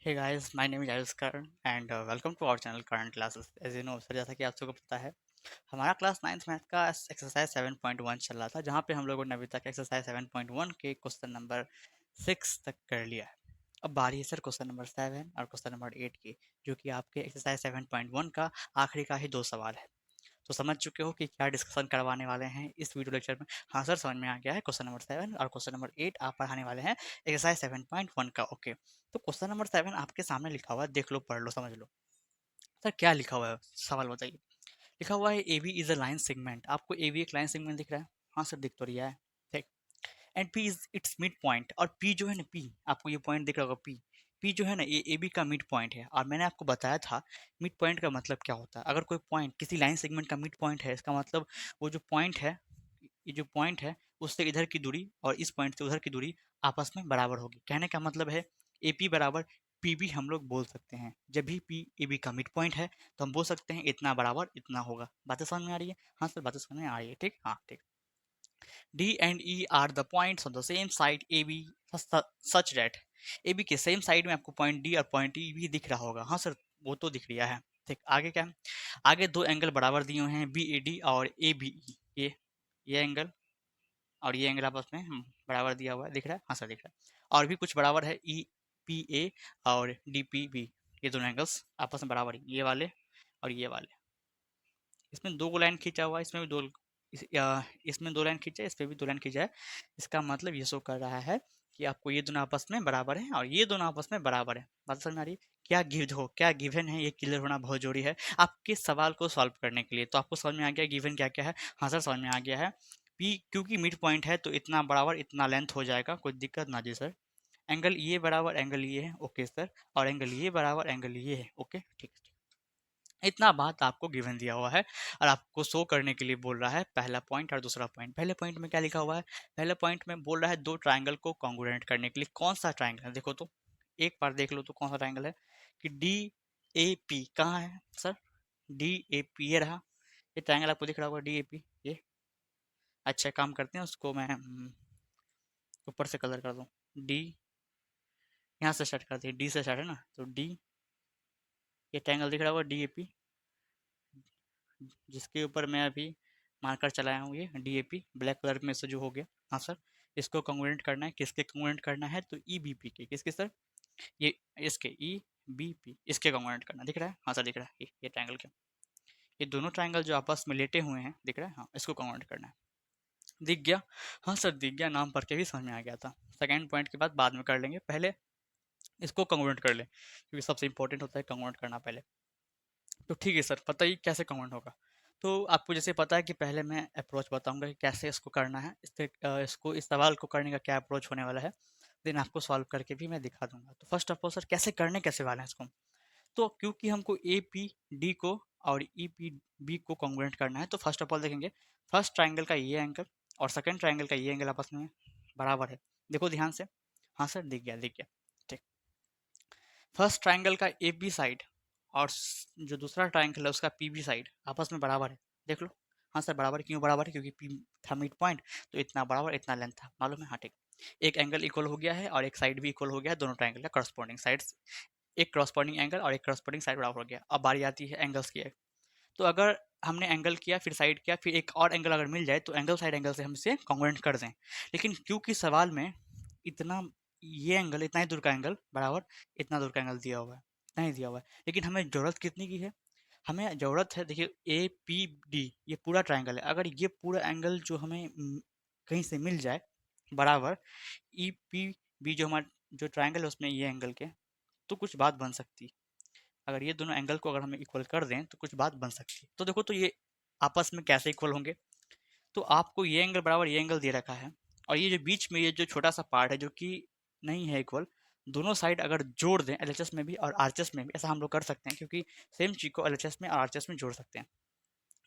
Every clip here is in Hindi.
Hey guys, my name is Ayush Karan and welcome to our channel Current Classes. As you know, sir जैसा कि आप सबको पता है हमारा क्लास 9th मैथ का एक्सरसाइज 7.1 चल रहा था, जहाँ पे हम लोगों ने अभी तक एक्सरसाइज 7.1 के क्वेश्चन नंबर 6 तक कर लिया है। अब बारी है सर क्वेश्चन नंबर 7 और क्वेश्चन नंबर 8 की, जो कि आपके एक्सरसाइज 7.1 का आखिरी का ही 2 सवाल है। तो समझ चुके हो कि क्या डिस्कशन करवाने वाले हैं इस वीडियो लेक्चर में। हाँ सर, समझ में आ गया है। क्वेश्चन नंबर 7 और क्वेश्चन नंबर 8 आप पढ़ाने वाले हैं एक्सरसाइज 7.1 का। ओके, तो क्वेश्चन नंबर 7 आपके सामने लिखा हुआ है, देख लो, पढ़ लो, समझ लो। सर क्या लिखा हुआ है, सवाल बताइए। लिखा हुआ है A B is a line segment. आपको ए बी एक लाइन सेगमेंट दिख रहा है? हाँ सर, दिख तो रहा है। ठीक। And P is it's mid point, और पी जो है ना, पी आपको ये पॉइंट दिख रहा होगा, पी पी जो है ना, ये ए बी का मिड पॉइंट है। और मैंने आपको बताया था मिड पॉइंट का मतलब क्या होता है। अगर कोई पॉइंट किसी लाइन सेगमेंट का मिड पॉइंट है, इसका मतलब वो जो पॉइंट है, ये जो पॉइंट है उससे इधर की दूरी और इस पॉइंट से उधर की दूरी आपस में बराबर होगी। कहने का मतलब है ए पी बराबर पी बी हम लोग बोल सकते हैं। जब भी पी ए बी का मिड पॉइंट है तो हम बोल सकते हैं इतना बराबर इतना होगा। बातें समझ में आ रही है? हाँ सर, बातें समझ में आ रही है। ठीक, हाँ ठीक। D and E are the points on the same side AB such that AB के सेम साइड में आपको पॉइंट D और पॉइंट E भी दिख रहा होगा। हाँ सर, वो तो दिख रहा है। ठीक, आगे क्या है? आगे दो एंगल बराबर दिए हुए हैं, BAD और ABE। ये एंगल और ये एंगल आपस में बराबर दिया हुआ है, दिख रहा है? हाँ सर, दिख रहा है। और भी कुछ बराबर है, EPA और DPB। ये दोनों एंगल्स आपस में बराबर है, ये वाले और ये वाले। इसमें दो लाइन खींचा हुआ है, इसमें भी दो, इसमें दो लाइन खींचा है, इस पे भी दो लाइन खींचा है। इसका मतलब ये शो कर रहा है कि आपको ये दोनों आपस में बराबर है और ये दोनों आपस में बराबर है। बात समझ में आ रही है? क्या गिवन है, ये क्लियर होना बहुत जरूरी है आपके सवाल को सॉल्व करने के लिए। तो आपको समझ में आ गया गिवन क्या क्या है? हाँ सर, समझ में आ गया है। पी क्योंकि मिड पॉइंट है तो इतना बराबर इतना लेंथ हो जाएगा, कोई दिक्कत ना जी सर। एंगल ये बराबर एंगल ये है, ओके सर। और एंगल ये बराबर एंगल ये है, ओके ठीक है। इतना बात आपको गिवन दिया हुआ है और आपको शो करने के लिए बोल रहा है पहला पॉइंट और दूसरा पॉइंट। पहले पॉइंट में क्या लिखा हुआ है? पहले पॉइंट में बोल रहा है दो ट्रायंगल को कॉन्ग्रुएंट करने के लिए। कौन सा ट्रायंगल है देखो तो, एक बार देख लो तो कौन सा ट्रायंगल है कि डी ए पी कहाँ है सर? डी ए पी ये रहा। ये ट्रायंगल आपको दिख रहा होगा, डी ए पी ये। अच्छा, काम करते हैं, उसको मैं ऊपर से कलर कर दूँ। डी यहाँ से स्टार्ट करते हैं, डी से स्टार्ट है ना, तो डी, ये ट्रायंगल दिख रहा होगा डी ए पी, जिसके ऊपर मैं अभी मार्कर चलाया हूँ, ये डीएपी ब्लैक कलर में से जो हो गया। हाँ सर, इसको कॉन्ग्रुएंट करना है, किसके कॉन्ग्रुएंट करना है? तो ई बी पी के। किसके सर? ये इसके, ई बी पी, इसके कॉन्ग्रुएंट करना। दिख रहा है? हाँ सर, दिख रहा है। ये ट्रायंगल के, ये दोनों ट्रायंगल जो आपस में लेटे हुए हैं, दिख रहा है? हाँ, इसको कॉन्ग्रुएंट करना है। दिख गया? हाँ सर, दिख गया। नाम पढ़ के भी समझ में आ गया था। सेकेंड पॉइंट की बात बाद में कर लेंगे, पहले इसको कॉन्ग्रुएंट कर ले, क्योंकि सबसे इंपॉर्टेंट होता है कॉन्ग्रुएंट करना पहले। तो ठीक है सर, बताइए कैसे कमेंट होगा। तो आपको जैसे पता है कि पहले मैं अप्रोच बताऊंगा कि कैसे इसको करना है, इसको इस सवाल को करने का क्या अप्रोच होने वाला है, देन आपको सॉल्व करके भी मैं दिखा दूंगा। तो फर्स्ट ऑफ ऑल सर, कैसे करने कैसे वाले हैं इसको? तो क्योंकि हमको ए पी डी को और ई पी बी को कॉन्ग्रुएंट करना है, तो फर्स्ट ऑफ ऑल देखेंगे फर्स्ट ट्राइंगल का ये एंगल और सेकंड ट्राइंगल का ये एंगल आपस में बराबर है। देखो ध्यान से। हाँ सर, दिख गया, दिख गया। ठीक। फर्स्ट ट्राइंगल का ए बी साइड और जो दूसरा ट्राइंगल है उसका पी बी साइड आपस में बराबर है, देख लो। हाँ सर, बराबर है। क्यों बराबर है? क्योंकि पी था मिड पॉइंट, तो इतना बराबर इतना लेंथ था, मालूम है? हाँ ठीक। एक एंगल इक्वल हो गया है और एक साइड भी इक्वल हो गया है, दोनों ट्राइंगल का करस्पॉन्डिंग साइड्स, एक करस्पॉन्डिंग एंगल और एक करस्पॉन्डिंग साइड बराबर हो गया। अब बारी आती है एंगल्स की। तो अगर हमने एंगल किया, फिर साइड किया, फिर एक और एंगल अगर मिल जाए तो एंगल साइड एंगल से हम इसे कॉन्ग्रुएंट कर दें। लेकिन क्योंकि सवाल में इतना, ये एंगल इतना ही दूर का एंगल बराबर इतना दूर का एंगल दिया हुआ है, इतना ही दिया हुआ है, लेकिन हमें ज़रूरत कितनी की है? हमें ज़रूरत है, देखिए, ए पी डी ये पूरा ट्राइंगल है। अगर ये पूरा एंगल जो हमें कहीं से मिल जाए बराबर ई पी बी, जो हमारा जो ट्राइंगल है उसमें ये एंगल के, तो कुछ बात बन सकती है। अगर ये दोनों एंगल को अगर हम इक्वल कर दें तो कुछ बात बन सकती है। तो देखो, तो ये आपस में कैसे इक्वल होंगे? तो आपको ये एंगल बराबर ये एंगल दे रखा है, और ये जो बीच में ये जो छोटा सा पार्ट है जो कि नहीं है इक्वल, दोनों साइड अगर जोड़ दें एलएचएस में भी और आरएचएस में भी, ऐसा हम लोग कर सकते हैं, क्योंकि सेम चीज को एलएचएस में और आरएचएस में जोड़ सकते हैं।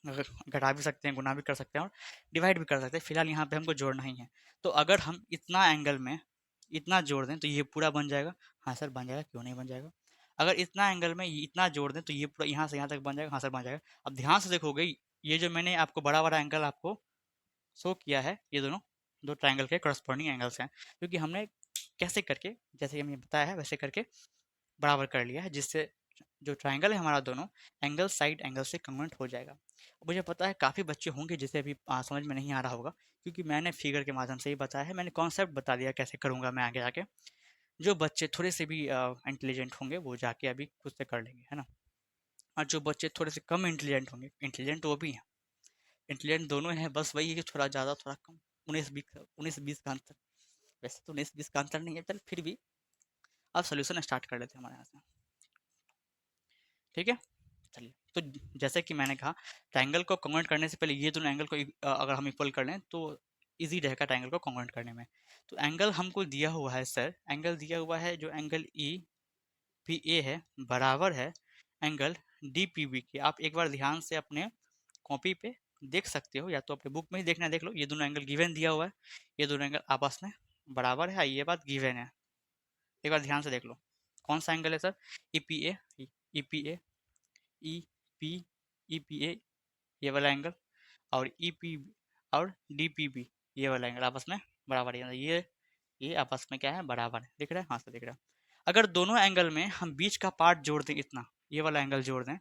अगर घटा भी सकते हैं, गुना भी कर सकते हैं और डिवाइड भी कर सकते हैं। फिलहाल यहाँ पे हमको जोड़ना ही है। तो अगर हम इतना एंगल में इतना जोड़ दें तो ये पूरा बन जाएगा। हाँ सर, बन जाएगा, क्यों नहीं बन जाएगा। अगर इतना एंगल में इतना जोड़ दें तो ये पूरा यहाँ से यहाँ तक बन जाएगा। हाँ सर, बन जाएगा। अब ध्यान से देखोगे, ये जो मैंने आपको बड़ा बड़ा एंगल आपको शो किया है, ये दोनों दो ट्राइंगल के करस्पॉन्डिंग एंगल्स हैं, क्योंकि हमने कैसे करके, जैसे हमने बताया है वैसे करके बराबर कर लिया है, जिससे जो ट्राइंगल है हमारा दोनों एंगल साइड एंगल से कन्वर्ट हो जाएगा। मुझे पता है काफ़ी बच्चे होंगे जिसे अभी समझ में नहीं आ रहा होगा, क्योंकि मैंने फिगर के माध्यम से ही बताया है, मैंने कॉन्सेप्ट बता दिया कैसे करूँगा मैं आगे जाके। जो बच्चे थोड़े से भी इंटेलिजेंट होंगे वो जाके अभी खुद से कर लेंगे, है ना। और जो बच्चे थोड़े से कम इंटेलिजेंट होंगे, इंटेलिजेंट वो भी हैं, इंटेलिजेंट दोनों हैं, बस वही है कि थोड़ा ज़्यादा थोड़ा कम, 19-20 का अंतर। वैसे तो 19-20 का अंतर नहीं है, चल फिर भी अब सोल्यूशन स्टार्ट कर लेते हैं हमारे यहाँ से। ठीक है, चलिए। तो जैसे कि मैंने कहा, ट्रायंगल को कन्वर्ट करने से पहले ये दोनों एंगल को अगर हम इक्वल कर लें तो इजी रहेगा ट्रायंगल को कन्वर्ट करने में। तो एंगल हमको दिया हुआ है सर, एंगल दिया हुआ है जो एंगल ई पी ए है, बराबर है एंगल डी पी बी के। आप एक बार ध्यान से अपने कॉपी पे देख सकते हो, या तो अपने बुक में ही देखना है, देख लो, ये दोनों एंगल गिवन दिया हुआ है, ये दोनों एंगल आपस में बराबर है, ये बात गिवन है। एक बार ध्यान से देख लो कौन सा एंगल है sir, E P A, E P A, E P, E P A, ये वाला एंगल, और ई पी और डी पी बी, ये वाला एंगल आपस में बराबर है। ये आपस में क्या है, बराबर है। दिख रहा है, हाँ से दिख रहा है। अगर दोनों एंगल में हम बीच का पार्ट जोड़ दें, इतना ये वाला एंगल जोड़ दें,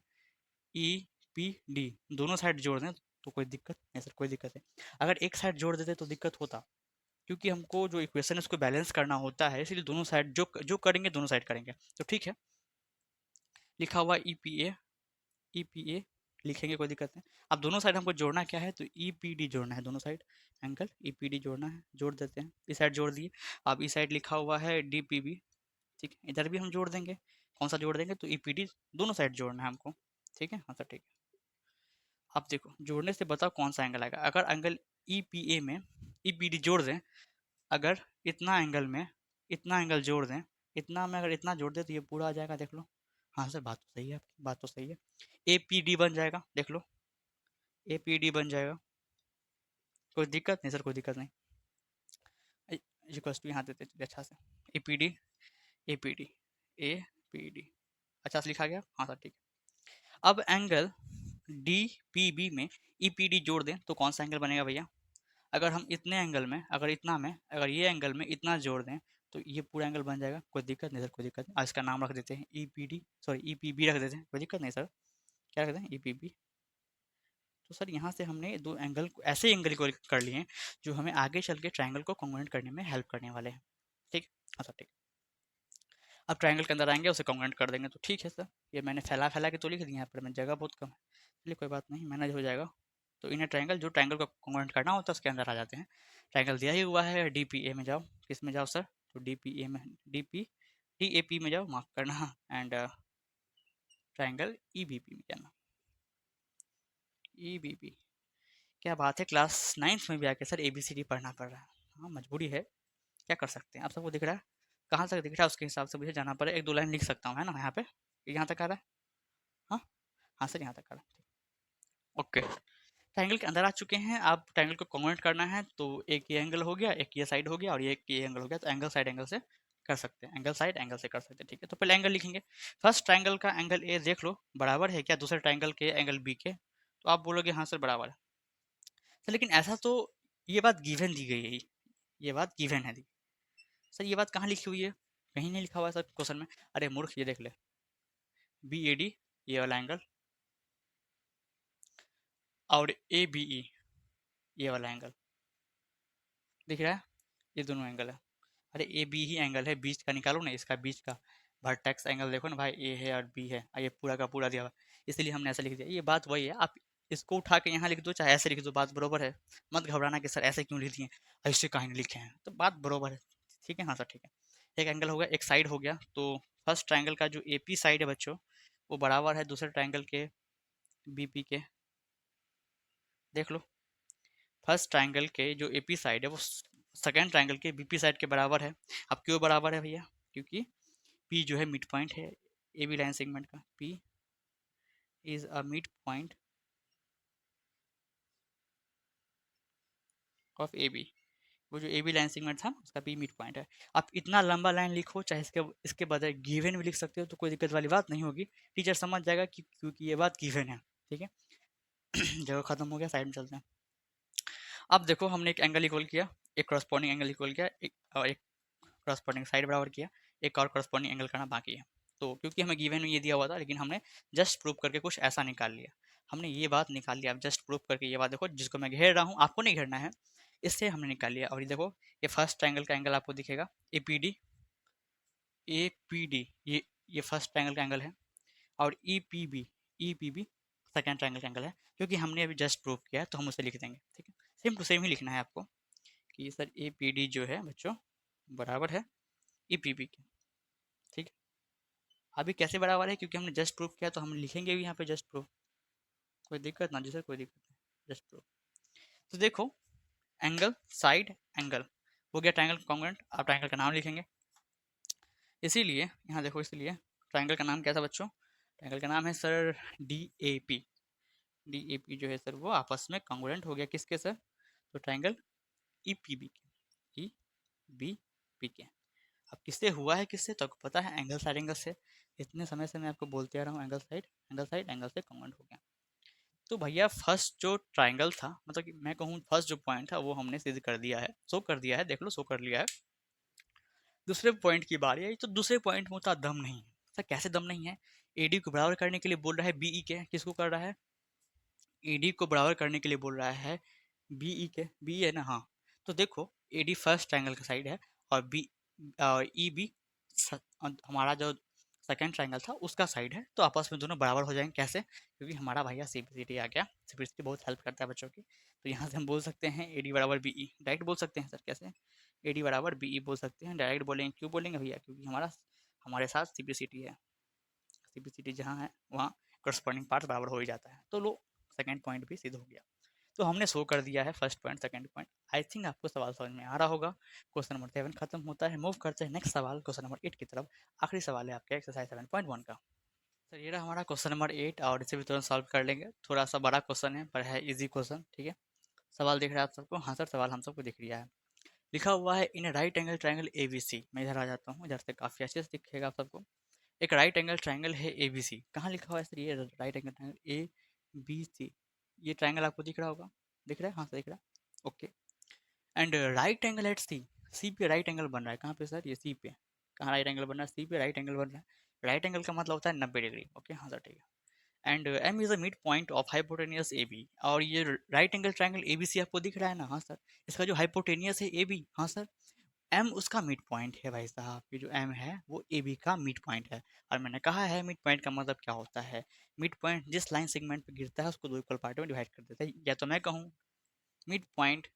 ई पी डी, दोनों साइड जोड़ दें, तो कोई दिक्कत नहीं सर, कोई दिक्कत नहीं। अगर एक साइड जोड़ देते तो दिक्कत होता, क्योंकि हमको जो इक्वेशन है उसको बैलेंस करना होता है, इसलिए दोनों साइड जो जो करेंगे दोनों साइड करेंगे। तो ठीक है, लिखा हुआ E P A, E P A लिखेंगे, कोई दिक्कत नहीं। अब दोनों साइड हमको जोड़ना क्या है, तो ई पी डी जोड़ना है, दोनों side angle E P D जोड़ना है, जोड़ देते हैं। इस साइड जोड़ दिए, अब इस साइड लिखा हुआ है डी पी बी, ठीक है, इधर भी हम जोड़ देंगे। कौन सा जोड़ देंगे, तो ई पी डी, दोनों साइड जोड़ना है हमको। ठीक है, हाँ सर ठीक है। अब देखो जोड़ने से बताओ कौन सा एंगल आएगा। अगर एंगल ई पी ए में ई पी डी जोड़ दें, अगर इतना एंगल में इतना एंगल जोड़ दें, इतना में अगर इतना जोड़ दें तो ये पूरा आ जाएगा, देख लो। हाँ सर, बात तो सही है आपकी, बात तो सही है। ए पी डी बन जाएगा, देख लो, ए पी डी बन जाएगा, कोई दिक्कत नहीं सर, कोई दिक्कत नहीं। इक्वल्स टू यहाँ देते चलिए अच्छा से, A P D, A P D, A P D, अच्छा से लिखा गया, हाँ सर ठीक है। अब एंगल डी पी बी में ई पी डी जोड़ दें तो कौन सा एंगल बनेगा भैया। अगर हम इतने एंगल में, अगर इतना में, अगर ये एंगल में इतना जोड़ दें तो ये पूरा एंगल बन जाएगा, कोई दिक्कत नहीं सर, कोई दिक्कत नहीं। आज इसका नाम रख देते हैं E P D, sorry E P B रख देते हैं, कोई दिक्कत नहीं सर, क्या रख दें, ई पी बी। तो सर यहाँ से हमने दो एंगल को ऐसे एंगल को कर लिए हैं जो हमें आगे चल के ट्रायंगल को कॉन्ग्रुएंट करने में हेल्प करने वाले हैं। ठीक, हाँ सर ठीक। अब ट्रायंगल के अंदर आएंगे, उसे कॉन्ग्रुएंट कर देंगे, तो ठीक है सर। ये मैंने फैला फैला के तो लिख दिया, यहाँ पर मैं जगह बहुत कम है, चलिए कोई बात नहीं, मैनेज हो जाएगा। तो इन्हें ट्रायंगल, जो ट्रायंगल को कॉन्ग्रुएंट करना होता है उसके अंदर आ जाते हैं। ट्रायंगल दिया ही हुआ है, डी पी ए में जाओ, किस में जाओ सर, तो डी पी ए में, डी ए पी में जाओ, माफ करना, and triangle E B P में जाना, ई बी पी। क्या बात है, क्लास 9th में भी आके sir A B C D पढ़ना पड़ रहा है। हाँ मजबूरी है, क्या कर सकते हैं। आप सबको दिख रहा है, कहाँ तक दिख रहा है उसके हिसाब से मुझे जाना पड़े, एक दो लाइन लिख सकता हूँ, है ना, यहाँ पे यहाँ तक आ रहा है। हाँ, हाँ सर यहाँ तक आ रहा है, ओके। ट्रायंगल के अंदर आ चुके हैं। आप ट्रायंगल को कॉन्वर्ट करना है तो एक ये एंगल हो गया, एक ये साइड हो गया, और ये एक ये एंगल हो गया, तो एंगल साइड एंगल से कर सकते हैं, एंगल साइड एंगल से कर सकते हैं। ठीक है, तो पहले एंगल लिखेंगे। फर्स्ट ट्रायंगल का एंगल ए देख लो, बराबर है क्या दूसरे ट्रायंगल के एंगल बी के, तो आप बोलोगे हाँ सर बराबर है। सर लेकिन ऐसा तो, ये बात गिवन दी गई है, ये बात गिवन है दी। सर ये बात कहाँ लिखी हुई है, कहीं नहीं लिखा हुआ है सर क्वेश्चन में। अरे मूर्ख, ये देख ले, बी ए डी ये वाला एंगल, और ए बी ई ये वाला एंगल, दिख रहा है, ये दोनों एंगल है। अरे ए बी ही एंगल है, बीच का निकालो ना, इसका बीच का वर्टेक्स एंगल देखो ना भाई, ए है और बी है, ये पूरा का पूरा दिया हुआ, इसलिए हमने ऐसा लिख दिया। ये बात वही है, आप इसको उठा के यहाँ लिख दो चाहे ऐसे लिख दो, बात बरोबर है। मत घबराना कि सर ऐसे क्यों लिख दिए, ऐसे कहीं नहीं लिखे हैं, तो बात बरोबर है। ठीक है, हाँ सर ठीक है। एक एंगल हो गया, एक साइड हो गया, तो फर्स्ट ट्राइंगल का जो ए पी साइड है बच्चों, वो बराबर है दूसरे ट्राइंगल के बी पी के, देख लो। फर्स्ट ट्राइंगल के जो ए पी साइड है वो सेकेंड ट्राइंगल के बी पी साइड के बराबर है। अब क्यों बराबर है भैया, क्योंकि पी जो है मिड पॉइंट है ए बी लाइन सेगमेंट का, P is a mid point of A B, वो जो ए बी लाइन सेगमेंट था उसका पी मिड पॉइंट है। आप इतना लंबा लाइन लिखो, चाहे इसके इसके बजाय गिवन भी लिख सकते हो, तो कोई दिक्कत वाली बात नहीं होगी, टीचर समझ जाएगा कि क्योंकि ये बात गिवन है। ठीक है, जगह खत्म हो गया, साइड में चलते हैं। अब देखो हमने एक एंगल इक्वल किया, एक करस्पॉन्डिंग एंगल इक्वल किया, एक और एक करस्पॉन्डिंग साइड बराबर किया, एक और करस्पॉन्डिंग एंगल करना बाकी है। तो क्योंकि हमें गिवन में ये दिया हुआ था, लेकिन हमने जस्ट प्रूव करके कुछ ऐसा निकाल लिया। हमने ये बात निकाल लिया, अब जस्ट प्रूव करके ये बात देखो, जिसको मैं घेर रहा हूँ आपको नहीं घेरना है, इससे हमने निकाल लिया। और ये देखो, ये फर्स्ट ट्रायंगल का एंगल आपको दिखेगा एपीडी, एपीडी ये फर्स्ट ट्रायंगल का एंगल है, और ईपीबी, ईपीबी सेकंड ट्रायंगल का एंगल है। क्योंकि हमने अभी जस्ट प्रूव किया है तो हम उसे लिख देंगे, ठीक है। सेम टू सेम ही लिखना है आपको कि सर एपीडी जो है बच्चों बराबर है ईपीबी के, ठीक है। अभी कैसे बराबर है, क्योंकि हमने जस्ट प्रूव किया तो हम लिखेंगे भी यहाँ पे जस्ट प्रूव, कोई दिक्कत ना जी सर, कोई दिक्कत नहीं, जस्ट प्रूव। तो देखो, एंगल साइड एंगल हो गया ट्रायंगल कॉन्ग्रुएंट। आप ट्रायंगल का नाम लिखेंगे, इसीलिए यहाँ देखो, इसलिए ट्रायंगल का नाम क्या था बच्चों, ट्रायंगल का नाम है sir D A P. D A P जो है सर वो आपस में कॉन्ग्रुएंट हो गया किसके सर, तो ट्रायंगल ई पी बी के, ई बी पी के। अब किससे हुआ है, किससे, तो आपको पता है एंगल साइड एंगल से। इतने समय से मैं आपको बोलते आ रहा हूँ angle side angle side angle से कॉन्ग्रुएंट हो गया। तो भैया फर्स्ट जो ट्राइंगल था, मतलब कि मैं कहूँ फर्स्ट जो पॉइंट था वो हमने सिद्ध कर दिया है, शो कर दिया है, देख लो शो कर लिया है। दूसरे पॉइंट की बारी आई, तो दूसरे पॉइंट में उतना दम नहीं है सर। कैसे दम नहीं है, एडी को बराबर करने के लिए बोल रहा है बीई के, किसको कर रहा है, एडी को बराबर करने के लिए बोल रहा है बीई के, बी है ना, हाँ। तो देखो एडी फर्स्ट ट्राइंगल का साइड है, और बी ई बी हमारा जो सेकेंड ट्राइंगल था उसका साइड है, तो आपस में दोनों बराबर हो जाएंगे। कैसे, क्योंकि हमारा भैया सीपीसीटी आ गया, सीपीसीटी बहुत हेल्प करता है बच्चों की। तो यहाँ से हम बोल सकते हैं एडी बराबर बीई, डायरेक्ट बोल सकते हैं सर। कैसे, एडी बराबर बीई बोल सकते हैं, डायरेक्ट बोलेंगे। क्यों बोलेंगे भैया, क्योंकि हमारे साथ सीपीसीटी है, सीपीसीटी जहाँ है वहाँ करस्पॉन्डिंग पार्ट बराबर हो ही जाता है। तो लो, सेकंड पॉइंट भी सिद्ध हो गया। तो हमने शो कर दिया है first point second point. I think आपको सवाल समझ में आ रहा होगा। क्वेश्चन नंबर 7 खत्म होता है, मूव करते हैं नेक्स्ट सवाल क्वेश्चन नंबर 8 की तरफ। आखिरी सवाल है आपके एक्सरसाइज 7.1 का। सर ये रहा हमारा क्वेश्चन नंबर 8, और इसे भी तुरंत सॉल्व कर लेंगे। थोड़ा सा बड़ा क्वेश्चन है पर है इजी क्वेश्चन, ठीक है। सवाल दिख रहा है आप सबको, हाँ सर सवाल हम सबको दिख रहा है। लिखा हुआ है in right angle triangle A B C. मैं इधर आ जाता हूँ, इधर से काफ़ी अच्छे से दिखेगा आप सबको। एक राइट एंगल ट्राइंगल है ए बी सी, कहाँ लिखा हुआ है सर, ये right angle triangle A B C. ये ट्राइंगल आपको दिख रहा होगा, दिख रहा है, हाँ सर दिख रहा है, okay. And right angle at C, C पे राइट एंगल बन रहा है, कहाँ पे सर, ये सी पे। कहाँ राइट एंगल बन रहा है, सी पे राइट एंगल बन रहा है। राइट एंगल का मतलब होता है 90 डिग्री, ओके हाँ सर ठीक है। And M is the mid point of hypotenuse A B, और ये right angle triangle A B C आपको दिख रहा है ना, हाँ सर। इसका जो हाइपोटेनियस है ए बी, हाँ सर, एम उसका मिड पॉइंट है भाई साहब। ये जो एम है वो ए बी का मिड पॉइंट है। और मैंने कहा है मिड पॉइंट का मतलब क्या होता है, मिड पॉइंट जिस लाइन सेगमेंट पे गिरता है उसको दो इक्वल पार्ट में डिवाइड कर देता है। या तो मैं कहूँ मिड पॉइंट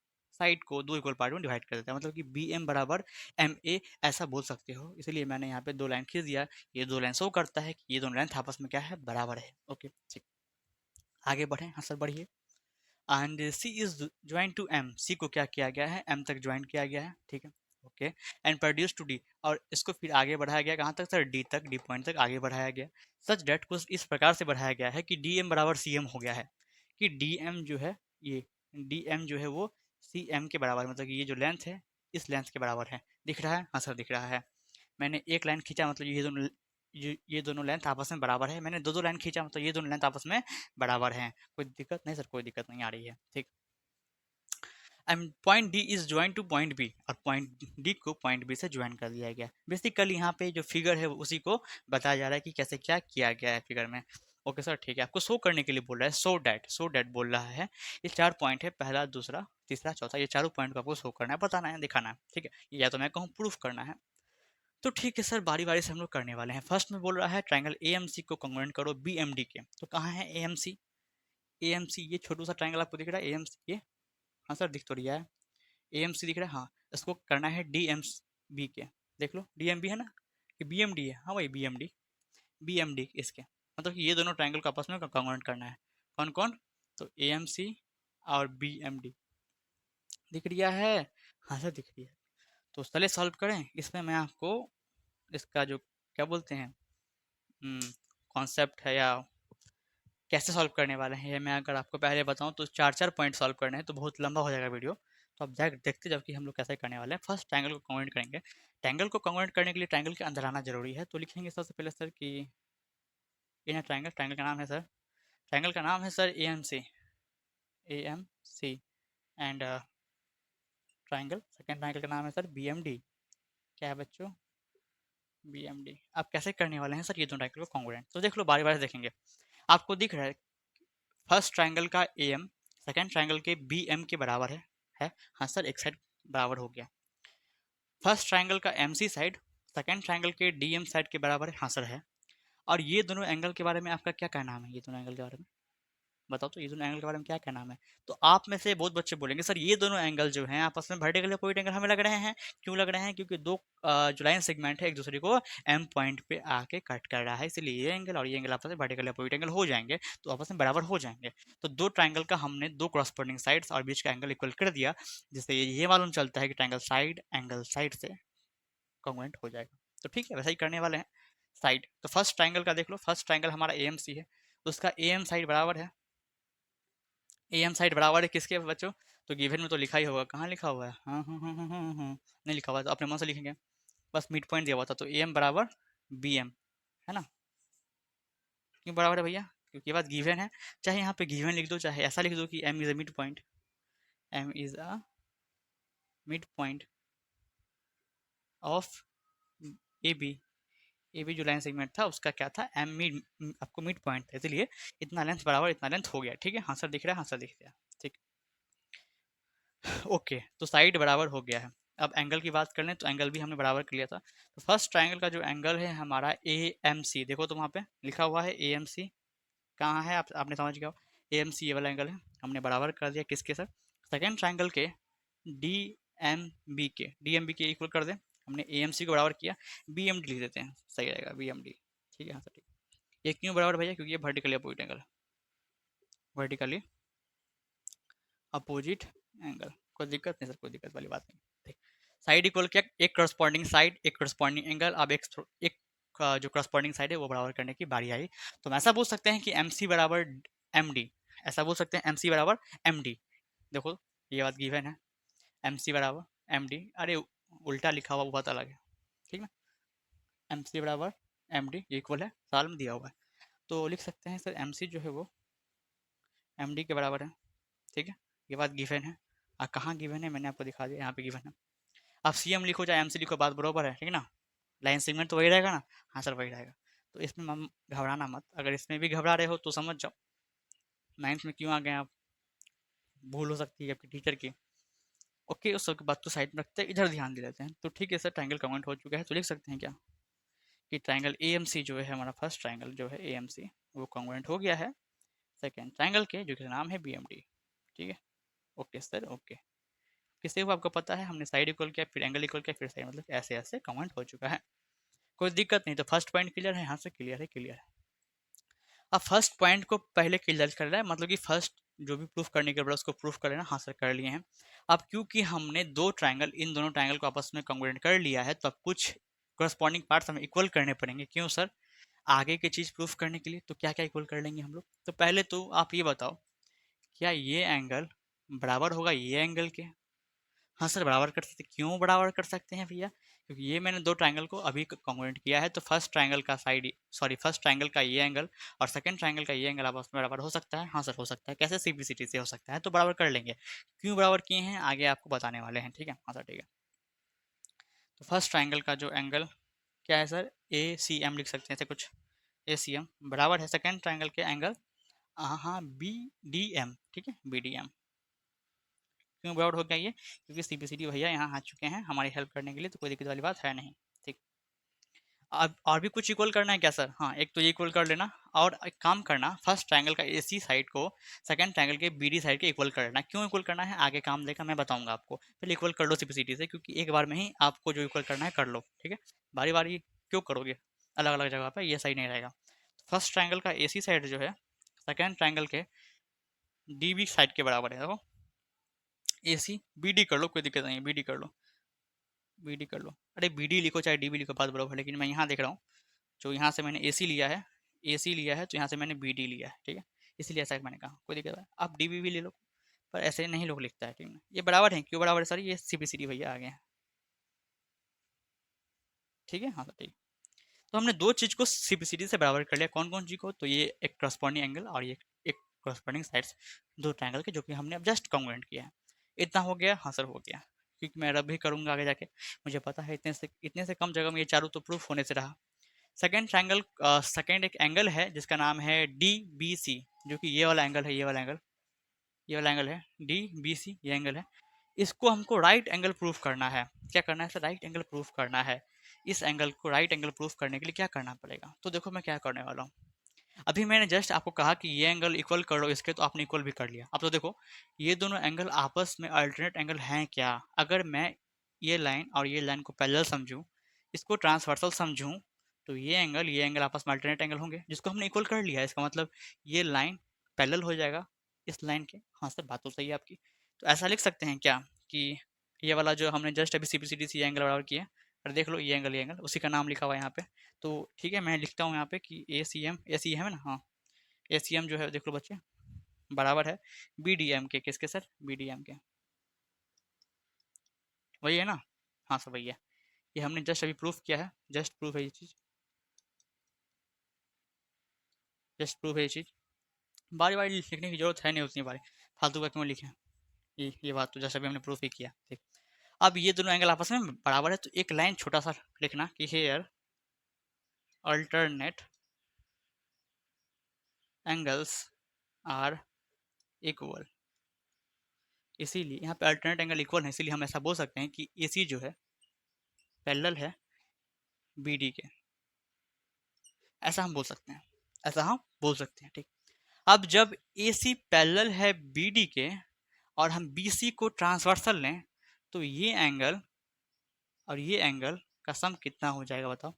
साइड को दो इक्वल पार्ट में डिवाइड कर देता है, मतलब कि बी एम बराबर एम ए, ऐसा बोल सकते हो। इसलिए मैंने यहाँ पे दो लाइन खींच दिया। ये दो लाइन शो करता है कि ये दोनों लाइन आपस में क्या है, बराबर है, ओके ठीक। आगे बढ़े, हाँ सर बढ़िए। And C is join to M, C को क्या किया गया है, एम तक ज्वाइन किया गया है, ठीक है, okay. And produce to D, और इसको फिर आगे बढ़ाया गया कहाँ तक सर, डी तक, डी पॉइंट तक आगे बढ़ाया गया। सच डेट को इस प्रकार से बढ़ाया गया है कि डी एम बराबर सी एम हो गया है, कि डी एम जो है, ये डी एम जो है वो सी एम के बराबर, मतलब कि ये जो लेंथ है इस लेंथ के बराबर है। दिख रहा है, हाँ सर दिख रहा है। मैंने एक लाइन खींचा मतलब ये दोनों लेंथ आपस में बराबर है। मैंने दो दो लाइन खींचा मतलब ये दोनों लेंथ आपस में बराबर हैं। कोई दिक्कत नहीं सर, कोई दिक्कत नहीं आ रही है, ठीक। And point D is join to point B, और पॉइंट डी को पॉइंट बी से ज्वाइन कर दिया गया। बेसिकली यहाँ पे जो फिगर है उसी को बताया जा रहा है कि कैसे क्या किया गया है फिगर में। ओके सर ठीक है, आपको शो करने के लिए बोल रहा है, सो डैट बोल रहा है। ये 4 पॉइंट है, पहला दूसरा तीसरा चौथा, ये चारों पॉइंट को आपको शो करना है, बताना है, दिखाना है, ठीक है। या तो मैं कहूँ प्रूफ करना है। तो ठीक है सर, बारी बारी से हम लोग करने वाले हैं। फर्स्ट में बोल रहा है ट्राइंगल ए एम सी को कॉन्ग्रुएंट करो बी एम डी के। तो कहाँ है ए एम सी, ए एम सी ये छोटू सा ट्राइंगल आपको दिख रहा है ए एम सी, ये हाँ सर दिख तो रहा है, ए एम सी दिख रहा है, हाँ। इसको करना है डी एम बी के, देख लो डी एम बी है ना, ये बी एम डी है, हाँ भाई बी एम डी इसके, मतलब कि ये दोनों ट्राइंगल को आपस में कॉन्ग्रुएंट करना है। कौन कौन, तो ए एम सी और बी एम डी दिख रहा है, हाँ सर दिख रही है। तो चलिए सॉल्व करें। इसमें मैं आपको इसका जो क्या बोलते हैं कॉन्सेप्ट है, या कैसे सॉल्व करने वाले हैं, ये मैं अगर आपको पहले बताऊं तो चार चार पॉइंट सॉल्व करने हैं तो बहुत लंबा हो जाएगा वीडियो। तो आप जाकर देखते जाओ कि हम लोग कैसे करने वाले हैं। फर्स्ट ट्रायंगल को कॉन्ग्रुएंट करेंगे। ट्रायंगल को कॉन्ग्रुएंट करने के लिए ट्रायंगल के अंदर आना जरूरी है। तो लिखेंगे सबसे पहले सर कि इन ट्रायंगल, ट्रायंगल का नाम है सर, ट्रायंगल का नाम है sir A M C, A M C. And triangle, second triangle का नाम है सर बी एम डी। क्या है बच्चों, बी एम डी। आप कैसे करने वाले हैं सर ये दोनों ट्रायंगल को कॉन्ग्रुएंट? तो देख लो बारी बारी से देखेंगे। आपको दिख रहा है फर्स्ट ट्रायंगल का ए एम सेकेंड ट्रायंगल के बी एम के बराबर है। हाँ सर, एक साइड बराबर हो गया। फर्स्ट ट्रायंगल का M C side second triangle के डी एम साइड के बराबर है। हाँ सर है। और ये दोनों एंगल के बारे में आपका क्या कहना है? ये दोनों एंगल के बारे में बताओ तो, ये दोनों एंगल के बारे में क्या कहना है? तो आप में से बहुत बच्चे बोलेंगे सर ये दोनों एंगल जो हैं आपस में वर्टिकल अपोजिट एंगल हमें लग रहे हैं। क्यों लग रहे हैं? क्योंकि दो जो लाइन सेगमेंट है एक दूसरे को एम पॉइंट पे आके कट कर रहा है, इसलिए ये एंगल और ये एंगल आपस में वर्टिकल अपोजिट एंगल हो जाएंगे, तो आपस में बराबर हो जाएंगे। तो दो ट्राइंगल का हमने दो क्रॉसपोर्डिंग साइड्स और बीच का एंगल इक्वल कर दिया, जिससे ये मालूम चलता है कि ट्राइंगल साइड से कॉन्ग्रुएंट हो जाएगा। तो ठीक है, वैसा ही करने वाले हैं। साइड तो फर्स्ट ट्राइंगल का देख लो, फर्स्ट ट्राइंगल हमारा ए एम सी है, उसका ए एम साइड बराबर है, ए एम साइड बराबर है किसके बच्चों? तो गिवन में तो लिखा ही होगा, कहाँ लिखा हुआ है? हाँ, नहीं लिखा हुआ है तो अपने मन से लिखेंगे, बस मिड पॉइंट दिया हुआ था, तो ए एम बराबर बी एम, है ना? क्यों बराबर है भैया? क्योंकि ये बात गिवन है। चाहे यहाँ पे गिवन लिख दो, चाहे ऐसा लिख दो कि M is a mid point, M is a mid point of A B. A B जो लाइन सेगमेंट था उसका क्या था? एम मिड, आपको मिड पॉइंट था, इसलिए इतना लेंथ बराबर इतना लेंथ हो गया। ठीक है, हाँ सर दिख रहा है, हाँ सर दिख रहा है। ठीक, ओके, तो साइड बराबर हो गया है। अब एंगल की बात कर लें तो एंगल भी हमने बराबर कर लिया था। तो फर्स्ट ट्राइंगल का जो एंगल है हमारा ए एम सी, देखो तो वहाँ पे लिखा हुआ है ए एम सी, कहाँ है? आपने समझ गया, ए एम सी ये वाला एंगल है, हमने बराबर कर दिया किसके सर? सेकेंड ट्राइंगल के डी एम बी के, डी एम बी के इक्वल कर दें, हमने ए एम सी को बराबर किया, बी एम डी लिख देते हैं, सही रहेगा बी एम डी। ठीक है, हाँ सर ठीक। ये क्यों बराबर भैया? क्योंकि ये vertically opposite angle, vertically opposite angle. कोई दिक्कत नहीं सर, कोई दिक्कत वाली बात नहीं। ठीक, साइड इक्वल क्या? एक करस्पॉन्डिंग साइड, एक करस्पॉन्डिंग एंगल। अब एक जो करस्पॉन्डिंग साइड है वो बराबर करने की बारी आई। तो हम ऐसा बोल सकते हैं कि एम सी बराबर एम डी, ऐसा बोल सकते हैं एम सी बराबर एम डी। देखो ये बात गिवन है, एम सी बराबर एम डी। अरे उल्टा लिखा हुआ वो बात अलग है, ठीक है। एम सी बराबर एम डी इक्वल है, साल में दिया हुआ है, तो लिख सकते हैं सर एम सी जो है वो एम डी के बराबर है। ठीक है, ये बात गिवन है। कहाँ गिवन है मैंने आपको दिखा दिया, यहाँ पे गिवन है। आप सी एम लिखो चाहे एम सी लिखो, बात बरोबर है, ठीक है ना? लाइन सेगमेंट तो वही रहेगा ना? हाँ सर वही रहेगा। तो इसमें हम घबराना मत, अगर इसमें भी घबरा रहे हो तो समझ जाओ नाइन्थ में क्यों आ गए आप, भूल हो सकती है आपकी टीचर की। ओके, उस सब बात तो साइड में रखते हैं, इधर ध्यान दे लेते हैं। तो ठीक है सर, ट्रायंगल कमेंट हो चुका है, तो लिख सकते हैं क्या कि ट्रायंगल ए एम सी जो है हमारा फर्स्ट ट्रायंगल जो है ए एम सी, वो कॉन्ग्रुएंट हो गया है सेकेंड ट्रायंगल के जो कि नाम है बी एम डी। ठीक है, ओके सर ओके। किससे हुआ आपको पता है, हमने साइड इक्वल किया, फिर एंगल इक्वल किया, फिर साइड, मतलब ऐसे ऐसे कमेंट हो चुका है, कोई दिक्कत नहीं। तो फर्स्ट पॉइंट क्लियर है, यहाँ से क्लियर है, क्लियर है। अब फर्स्ट पॉइंट को पहले क्लियर कर रहा है, मतलब कि फर्स्ट जो भी प्रूफ करने के बाद उसको प्रूफ कर लेना, हाँ सर कर लिए हैं। अब क्योंकि हमने दो ट्रायंगल, इन दोनों ट्रायंगल को आपस में कॉन्ग्रुएंट कर लिया है, तो अब कुछ करस्पॉन्डिंग पार्ट्स हमें इक्वल करने पड़ेंगे। क्यों सर? आगे की चीज प्रूफ करने के लिए। तो क्या क्या इक्वल कर लेंगे हम लोग? तो पहले तो आप ये बताओ, क्या ये एंगल बराबर होगा ये एंगल के? हाँ सर बराबर कर सकते। क्यों बराबर कर सकते हैं भैया? क्योंकि ये मैंने दो ट्रायंगल को अभी कॉन्ग्रुएंट किया है, तो फर्स्ट ट्रायंगल का साइड, सॉरी फर्स्ट ट्रायंगल का ये एंगल और सेकंड ट्रायंगल का ये एंगल आपस में बराबर हो सकता है। हाँ सर हो सकता है। कैसे? सीपीसीटी से हो सकता है, तो बराबर कर लेंगे। क्यों बराबर किए हैं आगे आपको बताने वाले हैं, ठीक है? हाँ सर ठीक है। तो फर्स्ट ट्रायंगल का जो एंगल क्या है सर? ए सी एम लिख सकते हैं ऐसे कुछ, ए सी एम बराबर है सेकंड ट्रायंगल के एंगल, हाँ बी डी एम, ठीक है बी डी एम। क्यों बराबर हो गया ये? क्योंकि सीपीसीटी भैया यहाँ आ चुके हैं हमारी हेल्प करने के लिए, तो कोई दिक्कत वाली बात है नहीं। ठीक, अब और भी कुछ इक्वल करना है क्या सर? हाँ, एक तो ये इक्वल कर लेना, और एक काम करना, फर्स्ट ट्रायंगल का एसी साइड को सेकंड ट्रायंगल के बीडी साइड के इक्वल कर लेना। क्यों इक्वल करना है आगे काम देगा, मैं बताऊंगा आपको। पहले इक्वल कर लो सीपीसीटी से, क्योंकि एक बार में ही आपको जो इक्वल करना है कर लो, ठीक है? बारी बारी क्यों करोगे अलग अलग जगह पर? ये सही नहीं रहेगा। फर्स्ट ट्रायंगल का एसी साइड जो है सेकेंड ट्रायंगल के डीबी साइड के बराबर है। देखो ए सी बी डी कर लो, कोई दिक्कत नहीं है, बी डी कर लो, बी डी कर लो। अरे बी डी लिखो चाहे डी बी लिखो, बात बराबर है। लेकिन मैं यहाँ देख रहा हूँ, जो यहाँ से मैंने ए सी लिया है, ए सी लिया है, तो यहाँ से मैंने बी डी लिया है, ठीक है? इसीलिए ऐसा मैंने कहा, कोई दिक्कत है, आप डी बी भी ले लो, पर ऐसे नहीं लोग लिखता है, ठीक है? ये बराबर है, क्यों बराबर है सर? ये सी बी सी डी भैया आ गए हैं, ठीक है? हाँ सर ठीक। तो हमने दो चीज़ को सी बी सी डी से बराबर कर लिया, कौन कौन चीज़ को? तो ये एक करस्पॉन्डिंग एंगल और ये एक करस्पॉन्डिंग साइड्स, दो ट्रायंगल के, जो कि हमने अब जस्ट कॉन्ग्रुएंट किया है। इतना हो गया? हाँ सर हो गया। क्योंकि मैं रब भी करूँगा आगे जाके, मुझे पता है इतने से कम जगह में ये चारों तो प्रूफ होने से रहा। सेकंड एक एंगल है जिसका नाम है डी बी सी, जो कि ये वाला एंगल है, ये वाला एंगल है डी बी सी, ये एंगल है। इसको हमको राइट एंगल प्रूफ करना है। क्या करना है सर? राइट एंगल प्रूफ करना है। इस एंगल को राइट एंगल प्रूफ करने के लिए क्या करना पड़ेगा? तो देखो मैं क्या करने वाला हूँ। अभी मैंने जस्ट आपको कहा कि ये एंगल इक्वल कर लो इसके, तो आपने इक्वल भी कर लिया। अब तो देखो ये दोनों एंगल आपस में अल्टरनेट एंगल हैं क्या? अगर मैं ये लाइन और ये लाइन को पैरेलल समझूं, इसको ट्रांसवर्सल समझूं, तो ये एंगल आपस में अल्टरनेट एंगल होंगे, जिसको हमने इक्वल कर लिया है। इसका मतलब ये लाइन पैरेलल हो जाएगा इस लाइन के। हाँ सर, बात तो सही है आपकी। तो ऐसा लिख सकते हैं क्या कि ये वाला जो हमने जस्ट अभी CPCD से ये एंगल बराबर किया, और देख लो ये एंगल उसी का नाम लिखा हुआ है यहाँ पे। तो ठीक है, मैं लिखता हूँ यहाँ पे कि ए सी एम है ना, हाँ, ए सी एम जो है देख लो बच्चे, बराबर है BDM के। किसके सर? BDM के। वही है ना? हाँ सर वही है। ये हमने जस्ट अभी प्रूफ किया है, जस्ट प्रूफ है ये चीज़, जस्ट प्रूफ है ये चीज़। बारी बारी लिखने की जरूरत है नहीं उतनी बारी, फालतू का क्यों लिखें। ये बात तो जस्ट अभी हमने प्रूफ ही किया, ठीक। अब ये दोनों एंगल आपस में बराबर है, तो एक लाइन छोटा सा लिखना कि here alternate angles are equal. इसीलिए यहाँ पे अल्टरनेट एंगल इक्वल है, इसीलिए हम ऐसा बोल सकते हैं कि AC जो है पैरेलल है BD के। ऐसा हम बोल सकते हैं, ऐसा हम बोल सकते हैं, ठीक। अब जब AC पैरेलल है BD के और हम BC को ट्रांसवर्सल लें, तो ये एंगल और ये एंगल का सम कितना हो जाएगा बताओ?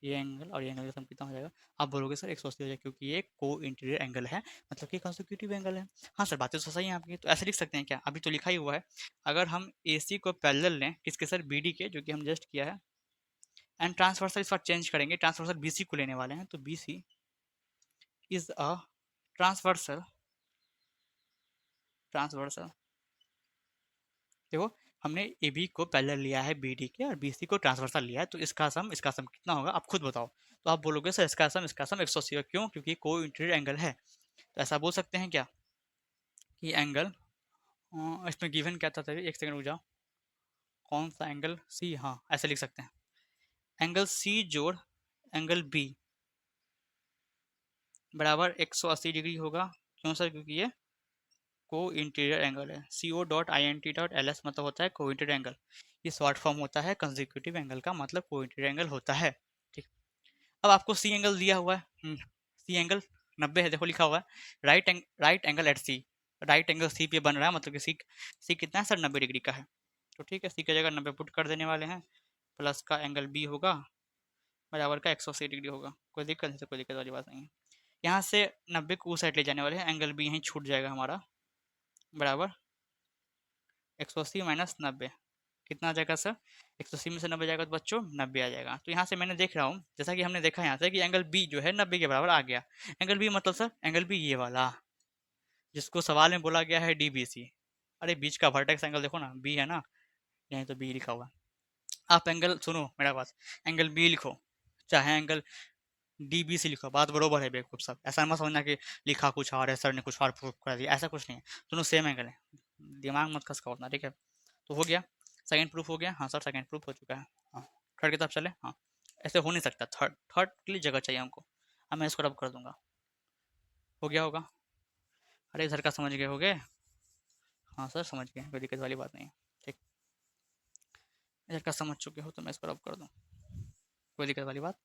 ये एंगल और ये एंगल का सम कितना हो जाएगा? आप बोलोगे सर 180 हो जाएगा, क्योंकि ये को इंटीरियर एंगल है, मतलब कि कंसेक्यूटिव एंगल है। हाँ सर, बातें तो सही है आपकी। तो ऐसे लिख सकते हैं क्या? अभी तो लिखा ही हुआ है। अगर हम AC को पैरेलल लें किसके सर? BD के, जो कि हम जस्ट किया है, एंड ट्रांसवर्सल इस बार चेंज करेंगे, ट्रांसवर्सल BC को लेने वाले हैं, तो BC is a transversal transversal देखो, हमने AB को पैरेलल लिया है BD के और BC को ट्रांसवर्सल लिया है, तो इसका सम कितना होगा आप खुद बताओ। तो आप बोलोगे सर इसका सम 180 होगा। क्यों? क्योंकि को इंटीरियर एंगल है। तो ऐसा बोल सकते हैं क्या कि एंगल, इसमें गिवन क्या था तभी, एक सेकंड रुक जाओ, कौन सा एंगल? C, हाँ ऐसे लिख सकते हैं, एंगल C जोड़ एंगल B बराबर 180 डिग्री होगा। क्यों सर? क्योंकि ये को इंटीरियर एंगल है। COINT.LS मतलब होता है को इंटीरियर एंगल। ये शॉर्ट फॉर्म होता है कंसेक्यूटिव एंगल का, मतलब को इंटीरियर एंगल होता है, ठीक। अब आपको C एंगल दिया हुआ है, C एंगल 90 है, देखो लिखा हुआ है right angle at C। Right angle C पे बन रहा है, मतलब कि C कितना है सर? 90 डिग्री का है। तो ठीक है, C की जगह 90 पुट कर देने वाले हैं, प्लस का एंगल B होगा बराबर का 180 डिग्री होगा। कोई दिक्कत नहीं, कोई दिक्कत वाली बात नहीं है। यहाँ से 90 को उस साइड ले जाने वाले हैं, एंगल B यहीं छूट जाएगा हमारा, बराबर 180 माइनस 90 कितना आ जाएगा सर? 180 में से 90 जाएगा तो बच्चों 90 आ जाएगा। तो यहाँ से मैंने देख रहा हूँ, जैसा कि हमने देखा यहाँ से कि एंगल बी जो है 90 के बराबर आ गया। एंगल बी मतलब सर एंगल बी ये वाला, जिसको सवाल में बोला गया है DBC। अरे बीच का वर्टेक्स एंगल देखो ना, बी है ना, यहीं तो बी लिखा हुआ है। आप एंगल सुनो मेरा बात, एंगल बी लिखो चाहे एंगल DBC लिखो, बात बरोबर है बेवकूफ सब। ऐसा मत समझना कि लिखा कुछ और है, सर ने कुछ और प्रूफ कर दिया, ऐसा कुछ नहीं है। दोनों सेम एंगल है, दिमाग मत खसका उतना, ठीक है। तो हो गया, सेकंड प्रूफ हो गया। हाँ सर सेकंड प्रूफ हो चुका है। हाँ, थर्ड की तरफ चले। हाँ, ऐसे हो नहीं सकता, थर्ड थर्ड के लिए जगह चाहिए हमको। अब मैं इसको रब कर दूंगा, हो गया होगा। अरे इधर का समझ गए होगे? हाँ सर समझ गए, कोई दिक्कत वाली बात नहीं है, ठीक। इधर का समझ चुके हो तो मैं इसको रब कर दूँ, कोई दिक्कत वाली बात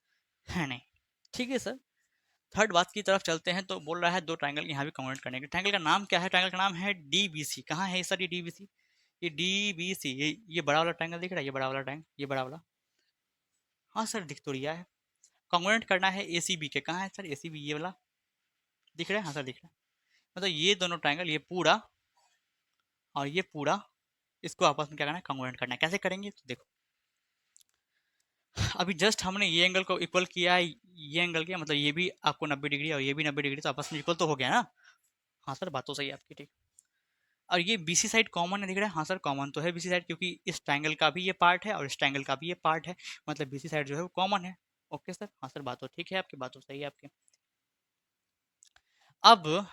है नहीं, ठीक है सर। थर्ड बात की तरफ चलते हैं। तो बोल रहा है दो ट्रायंगल यहाँ भी कमेंट करने के। ट्रायंगल का नाम क्या है? ट्रायंगल का नाम है DBC। कहाँ है सर ये DBC? ये DBC, ये बड़ा वाला ट्रायंगल दिख रहा है, ये बड़ा वाला ट्रायंगल, ये बड़ा वाला। हाँ सर दिख तो रिया है। कॉन्ग्रुएंट करना है ACB के। कहाँ है सर ACB? ये वाला दिख रहा है, हाँ सर दिख रहा है। मतलब ये दोनों ट्रायंगल, ये पूरा और ये पूरा, इसको आपस में क्या करना है? कॉन्ग्रुएंट करना है। कैसे करेंगे तो देखो, अभी जस्ट हमने ये एंगल को इक्वल किया है, ये एंगल किया, मतलब ये भी आपको 90 डिग्री और ये भी 90 डिग्री, तो आपस में इक्वल तो हो गया ना। हाँ सर बात तो सही है आपकी, ठीक। और ये BC साइड कॉमन है, दिख रहा है? हाँ सर कॉमन तो है BC साइड, क्योंकि इस ट्रायंगल का भी ये पार्ट है और इस ट्रायंगल का भी ये पार्ट है, मतलब BC साइड जो है वो कॉमन है। ओके सर, हाँ सर बात तो ठीक है आपकी, बात तो सही है आपकी। अब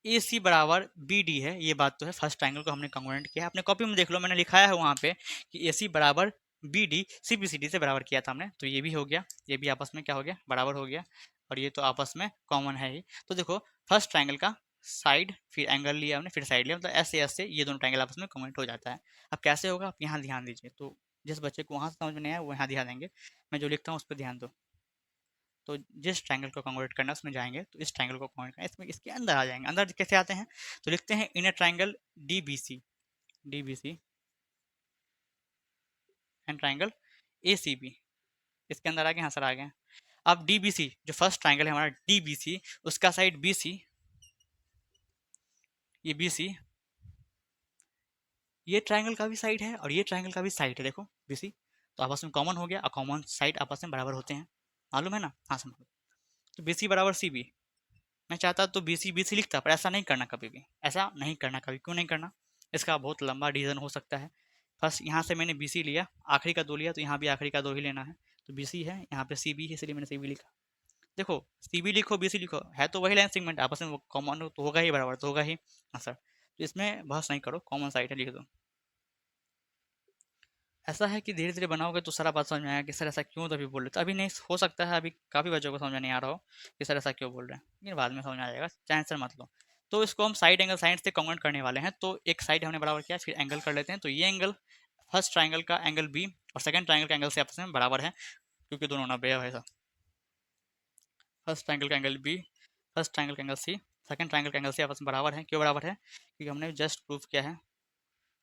ए सी बराबर बी डी है, ये बात तो है। फर्स्ट ट्राइंगल को हमने कॉन्ग्रुएंट किया है। अपने कॉपी में देख लो, मैंने लिखाया है वहाँ पे कि ए सी बराबर B D, C B C D से बराबर किया था हमने, तो ये भी हो गया, ये भी आपस में क्या हो गया, बराबर हो गया, और ये तो आपस में कॉमन है ही। तो देखो फर्स्ट ट्राइंगल का साइड फिर एंगल लिया हमने, फिर साइड लिया, मतलब ऐसे ये दोनों ट्राइंगल आपस में कॉमेंट हो जाता है। अब कैसे होगा, आप यहाँ ध्यान दीजिए। तो जिस बच्चे को वहाँ से समझ में नहीं आया वो यहाँ ध्यान देंगे, मैं जो लिखता हूँ उस पर ध्यान दो। तो जिस ट्रायंगल को कन्वर्ट करना है उसमें जाएंगे, तो इस ट्रायंगल को कन्वर्ट करना है, इसमें इसके अंदर आ जाएंगे। अंदर कैसे आते हैं, तो लिखते हैं in a triangle D B C, D B C and triangle A C B, इसके अंदर आ गए, हाँ सर आ गए। अब डी बी सी, जो फर्स्ट ट्रायंगल है हमारा डी बी सी, उसका साइड बी सी, ये बी सी, ये ट्रायंगल का भी साइड है और ये ट्रायंगल का भी साइड है, देखो बी सी, तो आपस में कॉमन हो गया, और कॉमन साइड आपस में बराबर होते हैं, मालूम है ना, हाँ समझ। तो बी सी बराबर सी बी, मैं चाहता तो बी सी लिखता, पर ऐसा नहीं करना कभी भी, ऐसा नहीं करना कभी, क्यों नहीं करना, इसका बहुत लंबा रीज़न हो सकता है। फर्स्ट यहाँ से मैंने बी सी लिया, आखिरी का दो लिया, तो यहाँ भी आखिरी का दो ही लेना है, तो बी सी है, यहाँ पे सी बी है, इसलिए मैंने सी बी लिखा। देखो सी बी लिखो बी सी लिखो, है तो वही लाइन सेगमेंट, आपस में कॉमन तो होगा ही, बराबर तो होगा ही, हाँ सर। तो इसमें बहस नहीं करो, कॉमन साइड है, लिख दो। ऐसा है कि धीरे धीरे बनाओगे तो सारा बात समझ में आएगा कि सर ऐसा क्यों तो अभी बोल रहे, तो अभी नहीं हो सकता है, अभी काफ़ी बच्चों को समझ में नहीं आ रहा हो कि सर ऐसा क्यों बोल रहे हैं, लेकिन बाद में समझ में आ जाएगा, टेंशन मत लो। तो इसको हम साइड एंगल साइड से कॉन्वर्ट करने वाले हैं, तो एक साइड हमने बराबर किया, फिर एंगल कर लेते हैं। तो ये एंगल फर्स्ट ट्राइंगल का एंगल बी और सेकंड ट्राइंगल का एंगल से आपस में बराबर है, क्योंकि दोनों 90 है ऐसा। फर्स्ट ट्राइंगल का एंगल बी, फर्स्ट ट्राइंगल का एंगल सी, सेकंड ट्राइंगल का एंगल से आपस में बराबर है। क्यों बराबर है, क्योंकि हमने जस्ट प्रूफ किया है।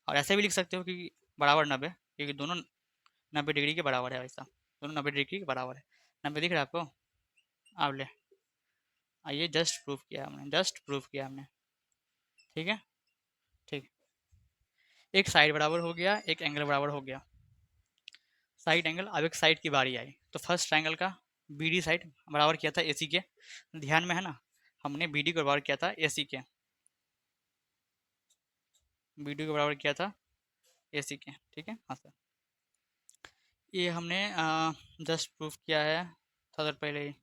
और ऐसे भी लिख सकते हो कि बराबर 90, क्योंकि दोनों 90 डिग्री के बराबर है वैसा, दोनों 90 डिग्री के बराबर है। 90 दिख रहा है आपको, आप ले आइए, जस्ट प्रूफ किया हमने, जस्ट प्रूफ किया हमने, ठीक है, ठीक। एक साइड बराबर हो गया, एक एंगल बराबर हो गया, साइड एंगल। अब एक साइड की बारी आई, तो फर्स्ट ट्राइंगल का बी डी साइड बराबर किया था ए सी के, ध्यान में है ना, हमने बी डी को बराबर किया था ए सी के, बी डी को बराबर किया था ए सी के, ठीक है, हाँ सर। ये हमने जस्ट प्रूफ किया है थोड़ा देर पहले ही।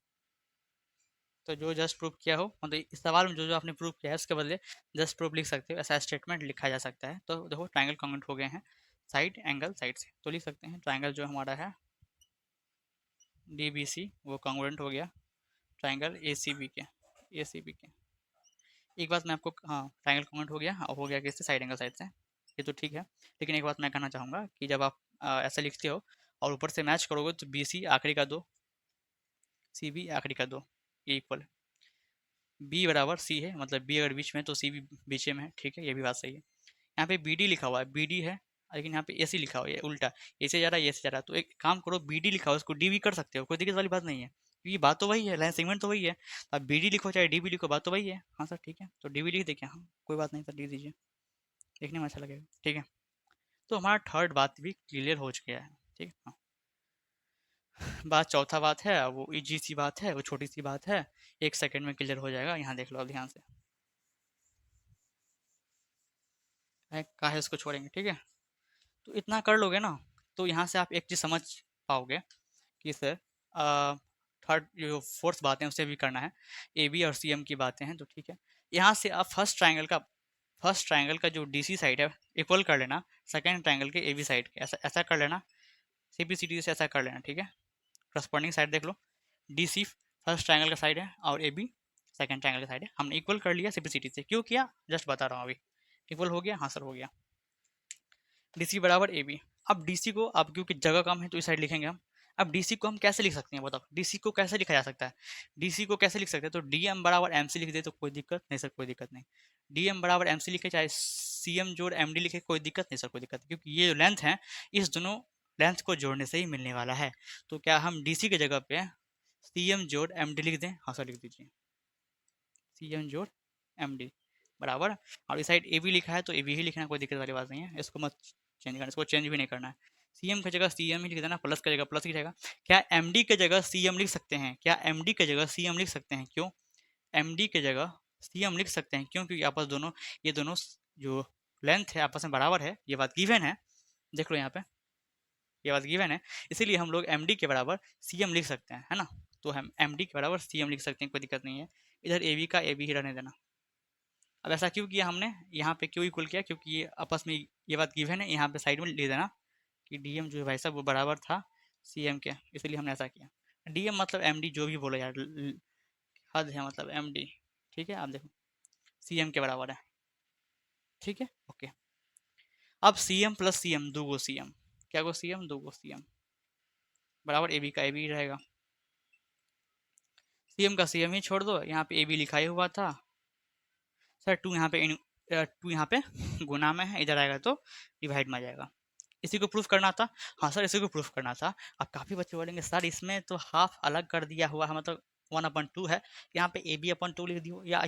तो जो जस्ट प्रूफ किया हो, मतलब इस सवाल में जो जो आपने प्रूफ किया है उसके बदले जस्ट प्रूफ लिख सकते हो, ऐसा स्टेटमेंट लिखा जा सकता है। तो देखो ट्रायंगल कॉन्ग्रुएंट हो गए हैं साइड एंगल साइड से, तो लिख सकते हैं ट्रायंगल जो हमारा है डी बी सी वो कॉन्ग्रुएंट हो गया ट्रायंगल ए सी बी के, ए सी बी के। एक बात मैं आपको, हाँ ट्रायंगल कॉन्ग्रुएंट हो गया, और हो गया किससे, साइड एंगल साइड से, ये तो ठीक है। लेकिन एक बात मैं कहना चाहूँगा कि जब आप ऐसा लिखते हो और ऊपर से मैच करोगे, तो बी सी आखिरी का दो, सी बी आखिरी का दो, ये इक्वल, बी बराबर सी है, मतलब बी अगर बीच में तो सी भी बीच में है, ठीक है, ये भी बात सही है। यहाँ पे बी डी लिखा हुआ है, बी डी है, लेकिन यहाँ पे ए सी लिखा हुआ है, उल्टा ए से जा रहा है, ए से जा रहा है, तो एक काम करो, बी डी लिखा हुआ है उसको डी भी कर सकते हो, कोई दिक्कत वाली बात नहीं है, क्योंकि बात तो वही है, लाइन सेगमेंट तो वही है। तो आप बी डी लिखो चाहे डी भी लिखो, बात तो वही है, हाँ सर ठीक है, तो डी भी लिख देखिए, हाँ कोई बात नहीं सर, लिख दीजिए, देखने में अच्छा लगेगा, ठीक है। तो हमारा थर्ड बात भी क्लियर हो गया है, ठीक है, हाँ। बात चौथा बात है, वो इजी सी बात है, वो छोटी सी बात है, 1 सेकंड में क्लियर हो जाएगा, यहाँ देख लो अब ध्यान से, काहे इसको छोड़ेंगे, ठीक है। तो इतना कर लोगे ना, तो यहाँ से आप एक चीज़ समझ पाओगे कि सर थर्ड जो फोर्थ बातें उसे भी करना है, ए बी और सी एम की बातें हैं, तो ठीक है। यहाँ से आप फर्स्ट ट्राइंगल का जो डी सी साइड है इक्वल कर लेना सेकेंड ट्राइंगल के ए बी साइड के, ऐसा ऐसा कर लेना, सी बी सी डी से ऐसा कर लेना, ठीक है। करस्पॉन्डिंग साइड देख लो, डी सी फर्स्ट ट्राइंगल का साइड है और ए बी सेकेंड ट्राइंगल का साइड है, हमने इक्वल कर लिया सी बी सी डी से, क्यों किया जस्ट बता रहा हूँ अभी। इक्वल हो गया, हाँ सर हो गया, डी सी बराबर ए बी। अब डी सी को, अब क्योंकि जगह कम है तो इस साइड लिखेंगे हम। अब डी सी को हम कैसे लिख सकते हैं बताओ, डी सी को कैसे लिखा जा सकता है, डी सी को कैसे लिख सकते हैं, तो डी एम बराबर एम सी लिख दे तो कोई दिक्कत नहीं सर, कोई दिक्कत नहीं। डी एम बराबर एम सी लिखे, चाहे सी एम जोड़ एम डी लिखे, कोई दिक्कत नहीं सर, कोई दिक्कत नहीं, क्योंकि ये जो लेंथ है इस दोनों लेंथ को जोड़ने से ही मिलने वाला है। तो क्या हम डी सी की जगह पे सी एम जोड़ एम डी लिख दें, हाँ सर लिख दीजिए, सी एम जोड़ एम डी बराबर, और इस साइड ए बी लिखा है तो ए बी ही लिखना, कोई दिक्कत वाली बात नहीं है, इसको मत चेंज करना, इसको चेंज भी नहीं करना है। सी एम की जगह सी एम ही लिख देना, प्लस की जगह प्लस ही रहेगा। क्या एम डी की जगह सी एम लिख सकते हैं, क्या एम डी की जगह सी एम लिख सकते हैं, क्यों एम डी की जगह सी एम लिख सकते हैं, क्यों, क्योंकि आपस दोनों, ये दोनों जो लेंथ है आपस में बराबर है, ये बात गिवन है, देख लो यहाँ पे ये बात गिवन है, इसीलिए हम लोग एम डी के बराबर सी एम लिख सकते हैं, है ना। तो हम एम डी के बराबर सी एम लिख सकते हैं, कोई दिक्कत नहीं है। इधर ए बी का ए बी ही रहने देना, अब ऐसा क्यों किया हमने, यहाँ पे क्यों इक्वल किया, क्योंकि ये आपस में ये बात गिवन है, यहाँ पे साइड में ले देना कि डीएम जो है भाई साहब वो बराबर था सीएम के, इसलिए हमने ऐसा किया। डीएम मतलब एमडी, जो भी बोलो यार, हद है मतलब एमडी। ठीक है, आप देखो सीएम के बराबर है। ठीक है, ओके। अब सीएम प्लस सीएम, दो गो सीएम, क्या गो सीएम, दो गो सीएम, बराबर एबी का एबी रहेगा। सीएम का सीएम ही छोड़ दो, यहाँ पे एबी लिखा ही हुआ था सर। टू यहाँ पे टू यहाँ पे गुना में है, इधर आएगा तो डिवाइड में आ जाएगा। इसी को प्रूफ करना था। हाँ सर, इसी को प्रूफ करना था। अब काफ़ी बच्चे बोलेंगे सर इसमें तो हाफ अलग कर दिया हुआ है, मतलब 1/2 है, यहाँ पे ए बी अपन टू लिख दियो, या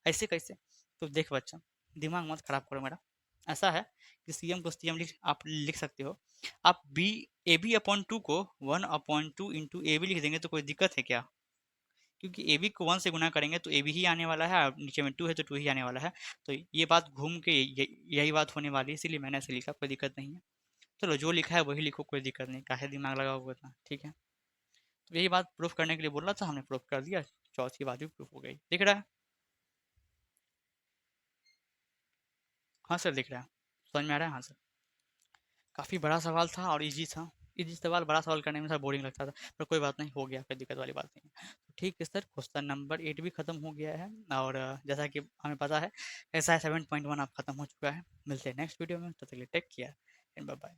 ऐसे कैसे। तो देख बच्चा, दिमाग मत खराब करो मेरा। ऐसा है कि सीएम को सीएम आप लिख सकते हो। आप B A B upon two को 1/2 इंटू ए बी लिख देंगे तो कोई दिक्कत है क्या? क्योंकि ए बी को 1 से गुना करेंगे तो ए बी ही आने वाला है, और नीचे में 2 है तो 2 ही आने वाला है। तो ये बात घूम के यही बात होने वाली है, इसीलिए मैंने ऐसे लिखा, कोई दिक्कत नहीं है। चलो जो लिखा है वही लिखो, कोई दिक्कत नहीं, काहे दिमाग लगाओगे इतना, ठीक है। तो यही बात प्रूफ करने के लिए बोल रहा था, हमने प्रूफ कर दिया, चौथी बात भी प्रूफ हो गई। दिख रहा है? हाँ सर दिख रहा है, समझ में आ रहा है? हाँ सर। काफ़ी बड़ा सवाल था और इजी था। इजी सवाल बड़ा सवाल करने में थोड़ा बोरिंग लगता था, पर कोई बात नहीं, हो गया, कोई दिक्कत वाली बात नहीं है। तो ठीक है सर, क्वेश्चन नंबर 8 भी खत्म हो गया है, और जैसा कि हमें पता है ऐसा 7.1 अब खत्म हो चुका है। मिलते हैं नेक्स्ट वीडियो में, तब तक के लिए take care and bye bye.